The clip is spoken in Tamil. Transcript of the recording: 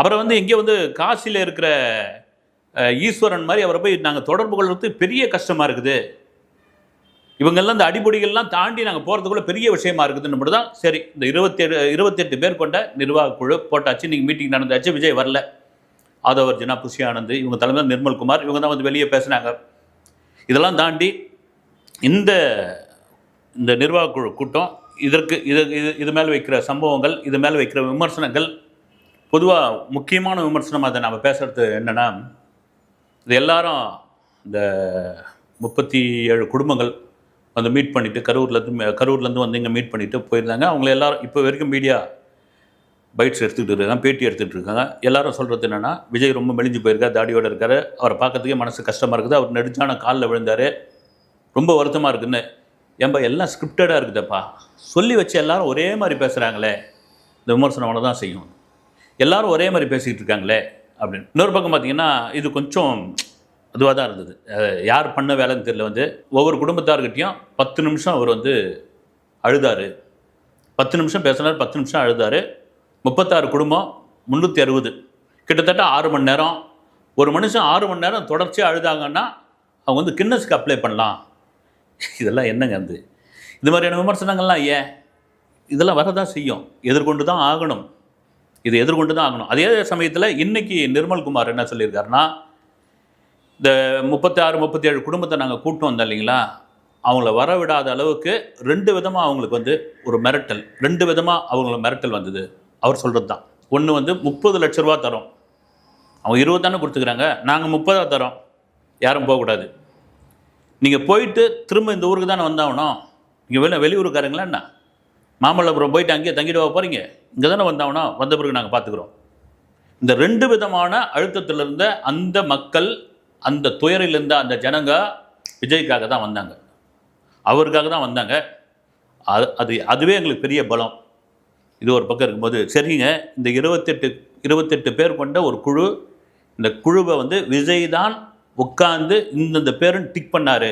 அவரை வந்து எங்கேயோ வந்து காசியில் இருக்கிற ஈஸ்வரன் மாதிரி அவரை போய் நாங்கள் தொடர்பு கொள்வது பெரிய கஷ்டமாக இருக்குது. இவங்கெல்லாம் இந்த அடிப்படைகள்லாம் தாண்டி நாங்கள் போகிறதுக்குள்ள பெரிய விஷயமா இருக்குதுன்னு மட்டும் தான். சரி, இந்த 28 பேர் கொண்ட நிர்வாக குழு போட்டாச்சு. நீங்கள் மீட்டிங் நடந்தாச்சு. விஜய் வரல. ஆதவ் அர்ஜுனா, புஷி ஆனந்த், இவங்க தலைமையில் நிர்மல்குமார், இவங்க தான் வந்து வெளியே பேசினாங்க. இதெல்லாம் தாண்டி இந்த இந்த நிர்வாக குழு கூட்டம் இது மேலே வைக்கிற சம்பவங்கள், இது மேலே வைக்கிற விமர்சனங்கள், பொதுவாக முக்கியமான விமர்சனமாக அதை நம்ம பேசுகிறது என்னென்னா, இது எல்லாரும் இந்த 37 குடும்பங்கள் வந்து மீட் பண்ணிவிட்டு கரூர்லேருந்து வந்து இங்கே மீட் பண்ணிவிட்டு போயிருந்தாங்க. அவங்கள எல்லாரும் இப்போ வரைக்கும் மீடியா பைட்ஸ் எடுத்துக்கிட்டு இருக்காங்க, பேட்டி எடுத்துகிட்டு இருக்காங்க. எல்லாரும் சொல்கிறது என்னென்னா, விஜய் ரொம்ப மெலிஞ்சு போயிருக்கார், தாடியோடு இருக்கார், அவரை பார்க்கறதுக்கே மனசு கஷ்டமாக இருக்குது, அவர் நெடுஞ்சான காலில் விழுந்தார், ரொம்ப வருத்தமாக இருக்குதுன்னு. ஏன்பா எல்லாம் ஸ்கிரிப்டடாக இருக்குதுப்பா, சொல்லி வச்சு எல்லாரும் ஒரே மாதிரி பேசுகிறாங்களே, இந்த விமர்சனம் அவனை தான் செய்யும். எல்லாரும் ஒரே மாதிரி பேசிக்கிட்டு இருக்காங்களே அப்படின்னு. இன்னொரு பக்கம் பார்த்தீங்கன்னா, இது கொஞ்சம் அதுவாக தான் இருந்தது. யார் பண்ண வேலைன்னு தெரியல. வந்து ஒவ்வொரு குடும்பத்தார்கிட்டையும் 10 நிமிஷம் அவர் வந்து அழுதார், 10 நிமிஷம் பேசினார், 10 நிமிஷம் அழுதார். 36 குடும்பம், 360, கிட்டத்தட்ட 6 மணி நேரம். ஒரு மனுஷன் 6 மணி நேரம் தொடர்ச்சியாக அழுதாங்கன்னா அவங்க வந்து கின்னஸ்க்கு அப்ளை பண்ணலாம். இதெல்லாம் என்னங்க வந்து இது மாதிரியான விமர்சனங்கள்லாம் ஏன்? இதெல்லாம் வரதான் செய்யும், எதிர்கொண்டு தான் ஆகணும். இதை எதிர்கொண்டு தான் ஆகணும். அதே சமயத்தில் இன்றைக்கி நிர்மல்குமார் என்ன சொல்லியிருக்காருன்னா, இந்த 37 குடும்பத்தை நாங்கள் கூட்டம் வந்தோம் இல்லைங்களா, அவங்கள வரவிடாத அளவுக்கு 2 விதமாக அவங்களுக்கு வந்து ஒரு மிரட்டல், 2 விதமாக அவங்களுக்கு மிரட்டல் வந்தது. அவர் சொல்கிறது தான். ஒன்று வந்து 30 லட்ச ரூபா தரோம், அவங்க 20 தானே கொடுத்துக்கிறாங்க, நாங்கள் 30 தரோம், யாரும் போகக்கூடாது. நீங்கள் போயிட்டு திரும்ப இந்த ஊருக்கு தானே வந்தாகணும், நீங்கள் வெளியூருக்காரங்களா என்ன, மாமல்லபுரம் போயிட்டு அங்கேயே தங்கிட்டு போகிறீங்க, இங்கே தானே வந்தாகணும், வந்த பிறகு நாங்கள் பார்த்துக்குறோம். இந்த 2 விதமான அழுத்தத்தில் இருந்த அந்த மக்கள், அந்த துயரில் இருந்த அந்த ஜனங்க விஜய்க்காக தான் வந்தாங்க, அவருக்காக தான் வந்தாங்க. அதுவே எங்களுக்கு பெரிய பலம். இது ஒரு பக்கம் இருக்கும்போது, சரிங்க, இந்த 28 பேர் கொண்ட ஒரு குழு, இந்த குழுவை வந்து விஜய் தான் உட்கார்ந்து இந்தந்த பேருன்னு டிக் பண்ணார்,